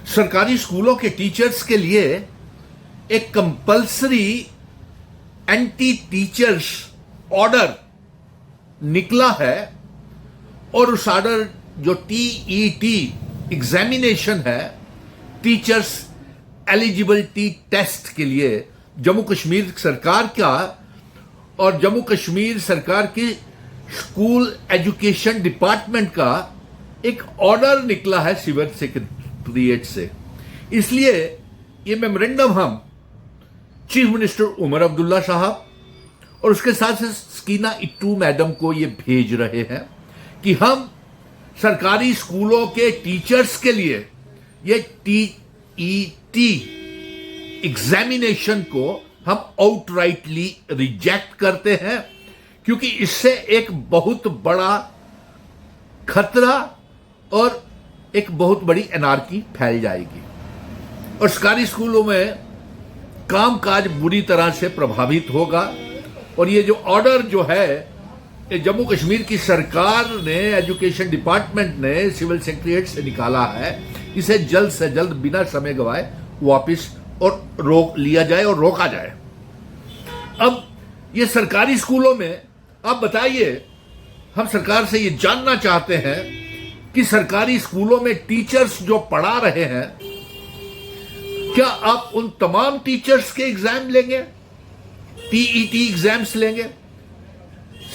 सरकारी स्कूलों के टीचर्स के लिए एक कंपल्सरी एंटी टीचर्स ऑर्डर निकला है और उस ऑर्डर जो टीईटी एग्जामिनेशन है, टीचर्स एलिजिबिलिटी टेस्ट के लिए जम्मू कश्मीर सरकार का और जम्मू कश्मीर सरकार की स्कूल एजुकेशन डिपार्टमेंट का एक ऑर्डर निकला है सिविल सेक्रेटरीट से। इसलिए ये मेमोरेंडम हम चीफ मिनिस्टर उमर अब्दुल्ला साहब और उसके साथ से स्कीना इट्टू मैडम को ये भेज रहे हैं कि हम सरकारी स्कूलों के टीचर्स के लिए ये टीईटी एग्जामिनेशन को हम आउटराइटली रिजेक्ट करते हैं, क्योंकि इससे एक बहुत बड़ा खतरा और एक बहुत बड़ी एनार्की फैल जाएगी और सरकारी स्कूलों में कामकाज बुरी तरह से प्रभावित होगा। और ये जो ऑर्डर जो है ये जम्मू कश्मीर की सरकार ने, एजुकेशन डिपार्टमेंट ने सिविल सेक्रेटरीट से निकाला है, इसे जल्द से जल्द बिना समय गवाए वापस और रोक लिया जाए और रोका जाए। अब ये सरकारी स्कूलों में आप बताइए, हम सरकार से ये जानना चाहते हैं कि सरकारी स्कूलों में टीचर्स जो पढ़ा रहे हैं, क्या आप उन तमाम टीचर्स के एग्जाम लेंगे, टीईटी एग्जाम्स लेंगे?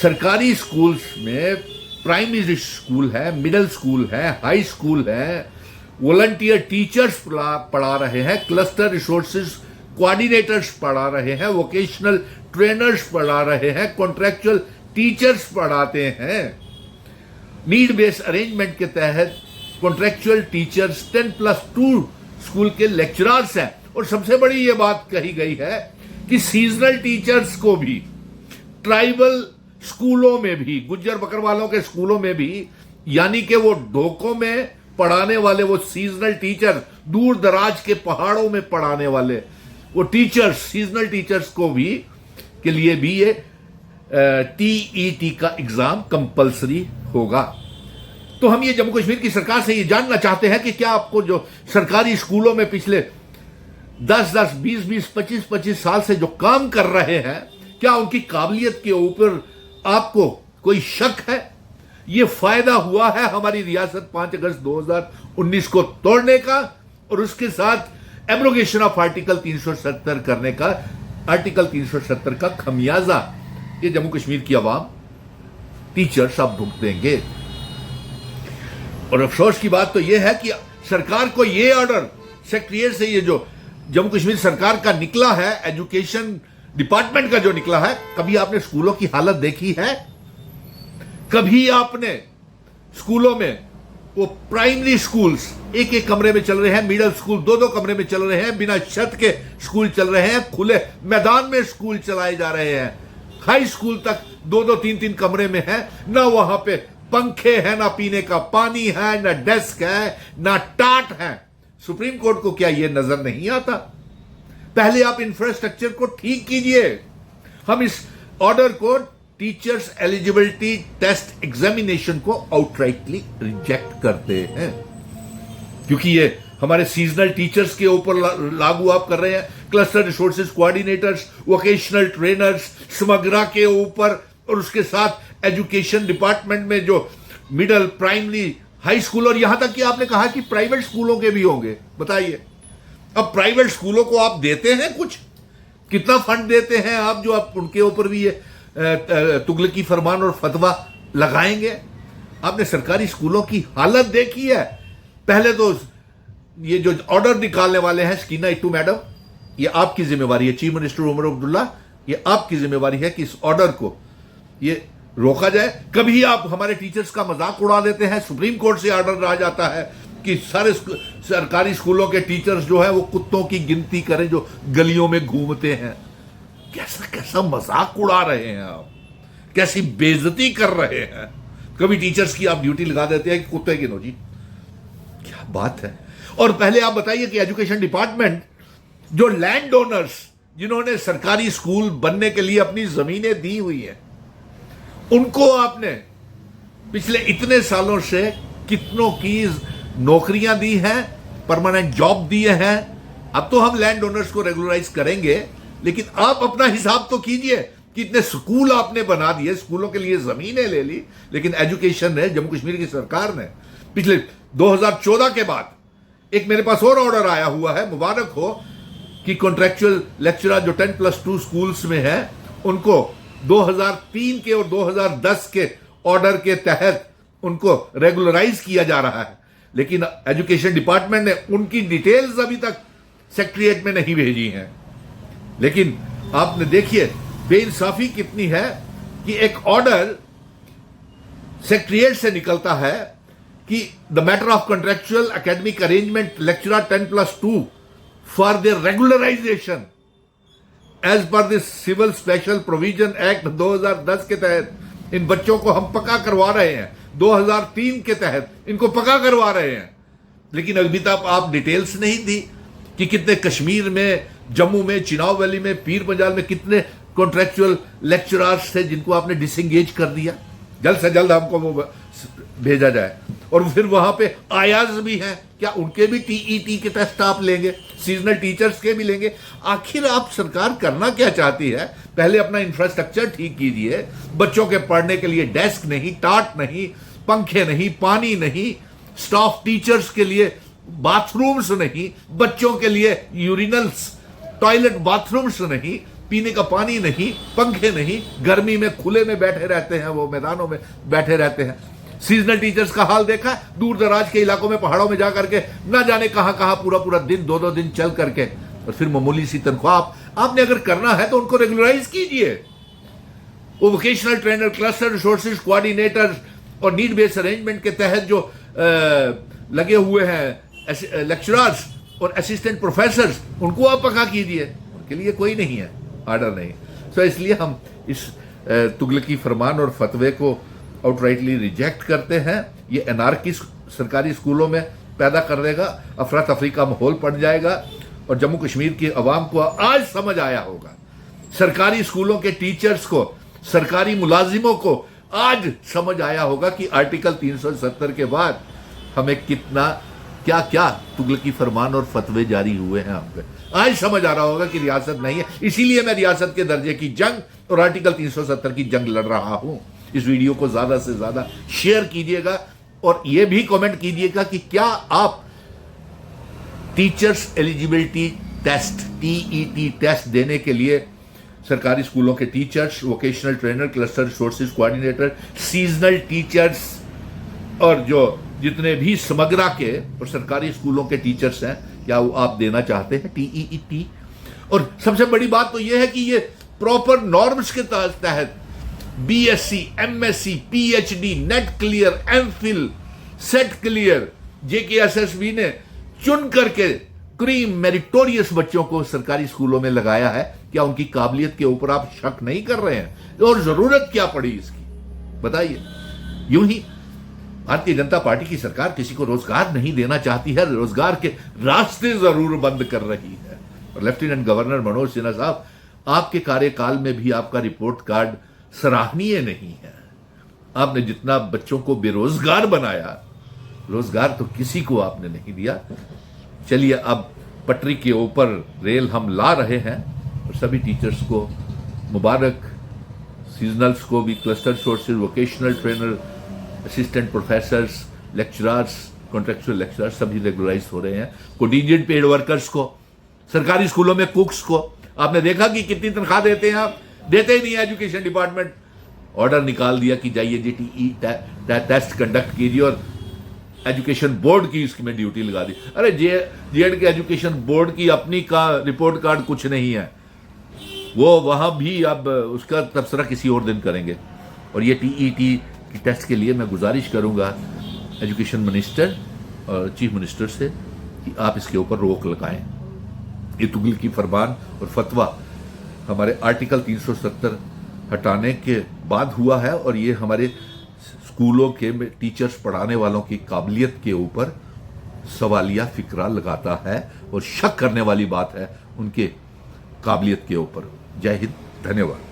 सरकारी स्कूल्स में प्राइमरी स्कूल है, मिडिल स्कूल है, हाई स्कूल है, वॉलंटियर टीचर्स पढ़ा रहे हैं, क्लस्टर रिसोर्सेज कोऑर्डिनेटर्स पढ़ा रहे हैं, वोकेशनल ट्रेनर्स पढ़ा रहे हैं, कॉन्ट्रैक्चुअल टीचर्स पढ़ाते हैं। नीड बेस्ड अरेंजमेंट के तहत कॉन्ट्रैक्चुअल टीचर्स 10+2 स्कूल के लेक्चरर्स हैं। और सबसे बड़ी ये बात कही गई है कि सीजनल टीचर्स को भी ट्राइबल स्कूलों में भी, गुज्जर बकरवालों के स्कूलों में भी, यानी कि वो ढोकों में पढ़ाने वाले वो सीजनल टीचर, दूर दराज के पहाड़ों में पढ़ाने वाले वो टीचर्स, सीजनल टीचर्स को भी के लिए भी ये टीईटी का एग्जाम कंपलसरी होगा। तो हम ये जम्मू कश्मीर की सरकार से ये जानना चाहते हैं कि क्या आपको जो सरकारी स्कूलों में पिछले 10-10, 20-20, 25-25 साल से जो काम कर रहे हैं, क्या उनकी काबिलियत के ऊपर आपको कोई शक है? ये फायदा हुआ है हमारी रियासत 5 अगस्त 2019 को तोड़ने का और उसके साथ एब्रोगेशन ऑफ आर्टिकल 370 करने का, आर्टिकल 370 का खमियाजा ये जम्मू कश्मीर की आवाम, टीचर्स अब भुगतेंगे। और अफसोस की बात तो यह है कि सरकार को यह ऑर्डर सेक्रेटरीट से, ये जो जम्मू कश्मीर सरकार का निकला है, एजुकेशन डिपार्टमेंट का जो निकला है, कभी आपने स्कूलों की हालत देखी है? कभी आपने स्कूलों में वो प्राइमरी स्कूल्स एक एक कमरे में चल रहे हैं, मिडिल स्कूल 2-2 कमरे में चल रहे हैं, बिना छत के स्कूल चल रहे हैं, खुले मैदान में स्कूल चलाए जा रहे हैं, हाई स्कूल तक 2-2, 3-3 कमरे में है, ना वहां पे पंखे हैं, ना पीने का पानी है, ना डेस्क है, ना टाट है। सुप्रीम कोर्ट को क्या यह नजर नहीं आता? पहले आप इंफ्रास्ट्रक्चर को ठीक कीजिए। हम इस ऑर्डर को, टीचर्स एलिजिबिलिटी टेस्ट एग्जामिनेशन को आउटराइटली रिजेक्ट करते हैं, क्योंकि ये हमारे सीजनल टीचर्स के ऊपर लागू आप कर रहे हैं, cluster resources coordinators, vocational trainers, Samagra के ऊपर, और उसके साथ एजुकेशन डिपार्टमेंट में जो मिडिल, प्राइमरी, हाई स्कूल, और यहां तक कि आपने कहा कि प्राइवेट स्कूलों के भी होंगे। बताइए, अब प्राइवेट स्कूलों को आप देते हैं कुछ? कितना फंड देते हैं आप जो आप उनके ऊपर भी ये तुगलकी फरमान और फतवा लगाएंगे? आपने सरकारी स्कूलों की हालत देखी है? पहले तो ये जो ऑर्डर निकालने वाले हैं स्कीना इट्टू मैडम, ये आपकी जिम्मेवारी है, चीफ मिनिस्टर उमर अब्दुल्ला, ये आपकी जिम्मेवारी है कि इस ऑर्डर को ये रोका जाए। कभी आप हमारे टीचर्स का मजाक उड़ा देते हैं, सुप्रीम कोर्ट से ऑर्डर आ जाता है कि सारे सरकारी स्कूलों के टीचर्स जो है वो कुत्तों की गिनती करें जो गलियों में घूमते हैं। कैसा कैसा मजाक उड़ा रहे हैं आप, कैसी बेइज्जती कर रहे हैं। कभी टीचर्स की आप ड्यूटी लगा देते हैं कि कुत्ते गिनो जी, क्या बात है। और पहले आप बताइए कि एजुकेशन डिपार्टमेंट, जो लैंड ओनर्स जिन्होंने सरकारी स्कूल बनने के लिए अपनी जमीनें दी हुई है, उनको आपने पिछले इतने सालों से कितनों की नौकरियां दी हैं, परमानेंट जॉब दिए हैं। अब तो हम लैंड ओनर्स को रेगुलराइज करेंगे, लेकिन आप अपना हिसाब तो कीजिए कि इतने स्कूल आपने बना दिए, स्कूलों के लिए जमीनें ले ली, लेकिन एजुकेशन ने, जम्मू कश्मीर की सरकार ने पिछले 2014 के बाद एक मेरे पास और ऑर्डर आया हुआ है, मुबारक हो, कि कॉन्ट्रेक्चुअल लेक्चरर जो 10+2 स्कूल्स में है उनको 2003 के और 2010 के ऑर्डर के तहत उनको रेगुलराइज किया जा रहा है। लेकिन एजुकेशन डिपार्टमेंट ने उनकी डिटेल्स अभी तक सेक्रेटरीट में नहीं भेजी हैं। लेकिन आपने देखिए बेइंसाफी कितनी है कि एक ऑर्डर सेक्रेटरीट से निकलता है कि the matter of contractual academic arrangement lecturer 10+2 for the regularisation as per the civil special provision act 2010 के तहत इन बच्चों को हम पक्का करवा रहे हैं, 2003 के तहत इनको पक्का करवा रहे हैं। लेकिन अभी तक आप डिटेल्स नहीं दी कि कितने कश्मीर में, जम्मू में, चिनाब वैली में, पीर पंजाल में कितने कॉन्ट्रेक्चुअल लेक्चरर्स थे जिनको आपने डिसएंगेज कर दिया। जल्द से जल्द हमको वो भेजा जाए। और फिर वहां पे आयाज भी हैं, क्या उनके भी टीईटी के टेस्ट आप लेंगे? सीजनल टीचर्स के भी लेंगे? आखिर आप सरकार करना क्या चाहती है? पहले अपना इंफ्रास्ट्रक्चर ठीक कीजिए। बच्चों के पढ़ने के लिए डेस्क नहीं, टाट नहीं, पंखे नहीं, पानी नहीं, स्टाफ टीचर्स के लिए बाथरूम्स नहीं, बच्चों के लिए यूरिनल्स, टॉयलेट बाथरूम्स नहीं, पीने का पानी नहीं, पंखे नहीं, गर्मी में खुले में बैठे रहते हैं, वो मैदानों में बैठे रहते हैं। सीजनल टीचर्स का हाल देखा, दूर दराज के इलाकों में, पहाड़ों में जाकर के ना जाने कहां कहां पूरा पूरा दिन, 2-2 दिन चल करके, और फिर मामूली सी तनख्वाह। आपने अगर करना है तो उनको रेगुलराइज कीजिए। वो vocational trainer, cluster resources coordinator और नीड बेस्ड अरेंजमेंट के तहत जो लगे हुए हैं लेक्चरर्स और असिस्टेंट प्रोफेसर्स, उनको आप पक्का कीजिए। उनके लिए कोई नहीं है, ऑर्डर नहीं। सो इसलिए हम इस तुगलकी फरमान और फतवे को आउटराइटली रिजेक्ट करते हैं। ये एनार्की सरकारी स्कूलों में पैदा कर देगा, अफरा तफरी का माहौल पड़ जाएगा। और जम्मू कश्मीर की अवाम को आज समझ आया होगा, सरकारी स्कूलों के टीचर्स को, सरकारी मुलाजिमों को आज समझ आया होगा कि आर्टिकल 370 के बाद हमें कितना क्या क्या तुगलकी फरमान और फतवे जारी हुए हैं हम पे। आज समझ आ रहा होगा कि रियासत नहीं है। इसीलिए मैं रियासत के दर्जे की जंग और आर्टिकल 370 की जंग लड़ रहा हूं। इस वीडियो को ज्यादा से ज्यादा शेयर कीजिएगा और यह भी कमेंट कीजिएगा कि क्या आप teachers eligibility test, TET test देने के लिए सरकारी स्कूलों के teachers, vocational trainer, cluster resources coordinator, seasonal teachers और जो जितने भी समग्रा के और सरकारी स्कूलों के टीचर्स हैं, क्या वो आप देना चाहते हैं टीईटी? और सबसे बड़ी बात तो यह है कि ये प्रॉपर नॉर्म्स के तहत BSc, MSc, PhD, net clear, MPhil, set clear, JKSSB ने चुन करके क्रीम मेरिटोरियस बच्चों को सरकारी स्कूलों में लगाया है। क्या उनकी काबिलियत के ऊपर आप शक नहीं कर रहे हैं? और जरूरत क्या पड़ी इसकी, बताइए? यूं ही भारतीय जनता पार्टी की सरकार किसी को रोजगार नहीं देना चाहती है, रोजगार के रास्ते जरूर बंद कर रही है। और लेफ्टिनेंट गवर्नर मनोज सिन्हा साहब, आपके कार्यकाल में भी आपका रिपोर्ट कार्ड सराहनीय नहीं है। आपने जितना बच्चों को बेरोजगार बनाया, रोजगार तो किसी को आपने नहीं दिया। चलिए, अब पटरी के ऊपर रेल हम ला रहे हैं और सभी टीचर्स को मुबारक, सीजनल्स को भी, cluster sources, vocational trainer, assistant professors, lecturers, contractual lecturers सभी रेगुलराइज हो रहे हैं। कंटीजेंट पेड वर्कर्स को, सरकारी स्कूलों में कुक्स को आपने देखा कि कितनी तनख्वाह देते हैं आप? देते ही नहीं। एजुकेशन डिपार्टमेंट ऑर्डर निकाल दिया कि जाइए जीटीई टेस्ट कंडक्ट कीजिए और एजुकेशन बोर्ड की इसमें ड्यूटी लगा दी। अरे जेएड के एजुकेशन बोर्ड की अपनी का रिपोर्ट कार्ड कुछ नहीं है, वो वहां भी अब उसका तबसरा किसी और दिन करेंगे। और ये टीईटी की टेस्ट के लिए मैं गुजारिश करूंगा एजुकेशन मिनिस्टर और चीफ मिनिस्टर से कि आप इसके ऊपर रोक लगाएं। ये तुगलकी फरमान और फतवा हमारे आर्टिकल 370 हटाने के बाद हुआ है और ये हमारे स्कूलों के टीचर्स, पढ़ाने वालों की काबिलियत के ऊपर सवालिया फिक्रा लगाता है और शक करने वाली बात है उनके काबिलियत के ऊपर। जय हिंद, धन्यवाद।